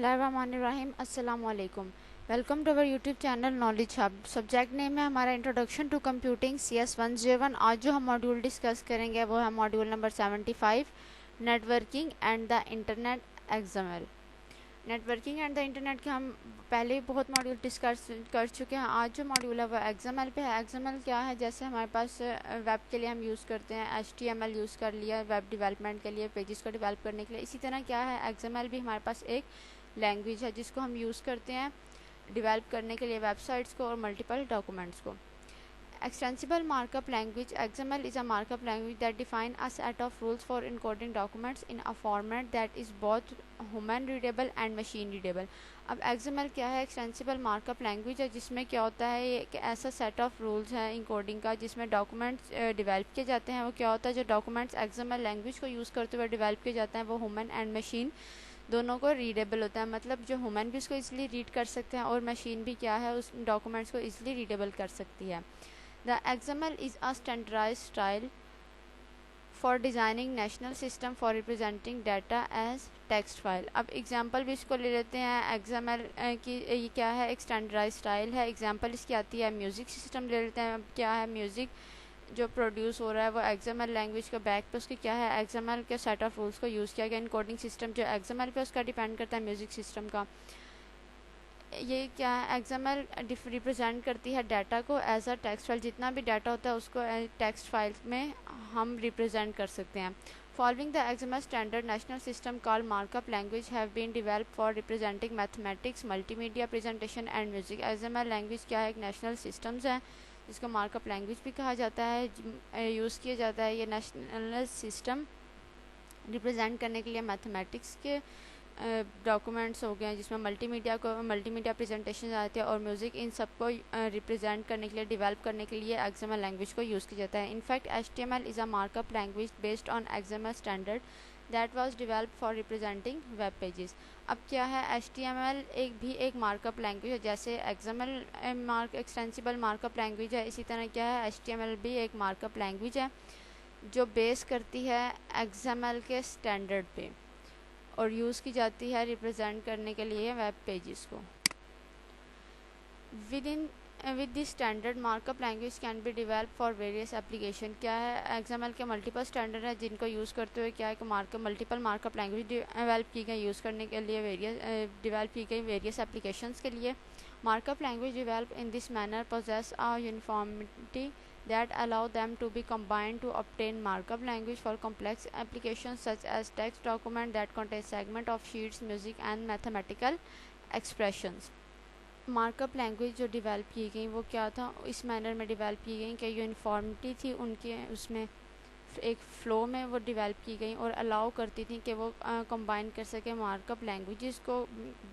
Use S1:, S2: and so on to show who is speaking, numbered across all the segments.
S1: बिस्मिल्लाहिर्रहमानिर्रहीम। अस्सलाम वालेकुम। Welcome to our YouTube channel knowledge hub. Subject name है हमारा इंट्रोडक्शन टू कंप्यूटिंग CS1J1। आज जो हम मॉड्यूल डिस्कस करेंगे वो है module number 75, networking and the internet XML। Networking and the internet के हम पहले ही बहुत मॉड्यूल डिस्कस कर चुके हैं। आज जो मॉड्यूल है वो XML पे है। XML क्या है? जैसे हमारे पास वेब के लिए हम यूज़ करते हैं HTML यूज़ कर लिया वेब डेवलपमेंट के लिए, पेजेस को डेवलप करने के लिए, इसी तरह क्या है XML भी हमारे पास एक लैंग्वेज है जिसको हम यूज़ करते हैं डेवलप करने के लिए वेबसाइट्स को और मल्टीपल डॉक्यूमेंट्स को। Extensible markup language XML is a markup language that defines a set of rules for encoding documents in a format that is both human readable and machine readable। अब XML क्या है? Extensible markup language है जिसमें क्या होता है, ये एक ऐसा सेट ऑफ रूल्स है इनकोडिंग का जिसमें डॉक्यूमेंट्स डेवलप किए जाते हैं। वो क्या होता है, जो डॉक्यूमेंट्स XML लैंग्वेज को यूज़ करते हुए डेवलप किए जाते हैं वो ह्यूमन एंड मशीन दोनों को रीडेबल होता है। मतलब जो ह्यूमन भी उसको इजीली रीड कर सकते हैं और मशीन भी क्या है, उस डॉक्यूमेंट्स को इजीली रीडेबल कर सकती है। The XML is a standardized style for designing national system for representing data as text file। अब एग्जांपल भी इसको ले लेते हैं। XML की ये क्या है, एक स्टैंडर्डाइज स्टाइल है। एग्जांपल इसकी आती है म्यूज़िक सिस्टम ले लेते हैं। अब क्या है, म्यूज़िक जो प्रोड्यूस हो रहा है वो XML लैंग्वेज के बैक पे उसके क्या है, XML के सेट ऑफ रूल्स को यूज़ किया गया। इनकोडिंग सिस्टम जो XML पे उसका डिपेंड करता है म्यूज़िक सिस्टम का। ये क्या है, XML रिप्रेजेंट करती है डाटा को एज अ टेक्स्ट फाइल। जितना भी डाटा होता है उसको टेक्स्ट फाइल में हम रिप्रेजेंट कर सकते हैं। Following the XML standard national system called markup language have been developed for representing mathematics, multimedia presentation and music. XML language क्या है, एक नेशनल सिस्टम्स है जिसको मार्कअप लैंग्वेज भी कहा जाता है। यूज़ किया जाता है ये नेशनल सिस्टम रिप्रेजेंट करने के लिए मैथमेटिक्स के डॉक्यूमेंट्स हो गए जिसमें मल्टीमीडिया प्रेजेंटेशन आते हैं और म्यूज़िक, इन सबको रिप्रेजेंट करने के लिए, डेवलप करने के लिए XML लैंग्वेज को यूज़ किया जाता है। In fact HTML is a markup language based on XML standard that was developed for representing web pages. अब क्या है, HTML एक मार्कअप लैंग्वेज है। जैसे XML एक्सटेंसिबल मार्कअप लैंग्वेज है, इसी तरह क्या है, HTML भी एक मार्कअप लैंग्वेज है जो बेस करती है XML के स्टैंडर्ड पे और यूज़ की जाती है रिप्रेजेंट करने के लिए वेब पेजेस को। With this standard markup language can be develop for various application. क्या है, XML के मल्टीपल स्टैंडर्ड है जिनको यूज़ करते हुए क्या है, मल्टीपल मार्कअप लैंग्वेज डेवलप की गई यूज़ करने के लिए डेवलप की गई वेरियस एप्लीकेशंस के लिए। Markup language develop in this manner possess a uniformity that allow them to be combined to obtain markup language for complex applications such as text document that contain segment of sheets, music and mathematical expressions। Markup language जो develop की गई वो क्या था, इस manner में develop की गई कि यूनिफॉर्मिटी थी उनके उसमें एक फ़्लो में वो डेवलप की गई और अलाउ करती थी कि वो कंबाइन कर सके मार्कअप लैंग्वेजेस को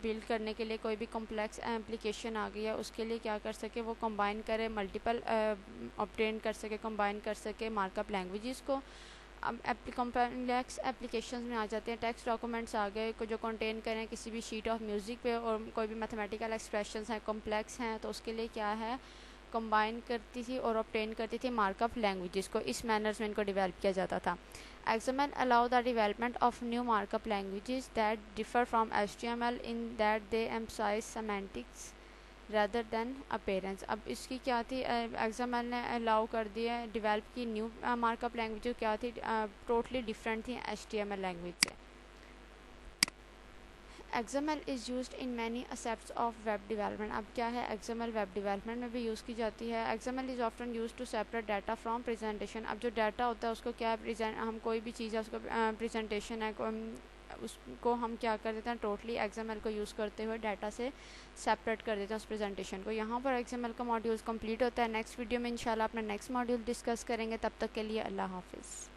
S1: बिल्ड करने के लिए। कोई भी कॉम्प्लेक्स एप्लीकेशन आ गई है उसके लिए क्या कर सके, वो कंबाइन करे, मल्टीपल ऑब्टेन कर सके, कंबाइन कर सके मार्कअप लैंग्वेजेस को। अब कॉम्प्लेक्स एप्लीकेशंस में आ जाते हैं, टेक्स्ट डॉक्यूमेंट्स आ गए जो कंटेन करें किसी भी शीट ऑफ म्यूज़िक पे, और कोई भी मैथमेटिकल एक्सप्रेशंस हैं कॉम्प्लेक्स हैं तो उसके लिए क्या है, कंबाइन करती थी और ऑब्टेन करती थी मार्कअप लैंग्वेजेस को। इस मैनर्स में इनको डेवलप किया जाता था। XML allow the development of new markup languages that differ from HTML in that they emphasize semantics rather than appearance। अब इसकी क्या थी, XML ने अलाउ कर दिया डेवलप की न्यू मार्कअप लैंग्वेज जो क्या थी, टोटली डिफरेंट थी HTML लैंग्वेज से। XML is used in many aspects of web development। अब क्या है, XML वेब डेवलपमेंट में भी यूज़ की जाती है। XML is often used to separate data from presentation। अब जो डाटा होता है उसको क्या है, हम कोई भी चीज़ है उसको प्रेजेंटेशन है उसको हम क्या कर देते हैं, टोटली XML को यूज़ करते हुए डाटा से सेपरेट कर देते हैं उस प्रेजेंटेशन को। यहाँ पर XML का मॉड्यूल कंप्लीट होता है। नेक्स्ट वीडियो में इंशाल्लाह अपना नेक्स्ट मॉड्यूल डिस्कस करेंगे। तब तक के लिए अल्लाह हाफिज़।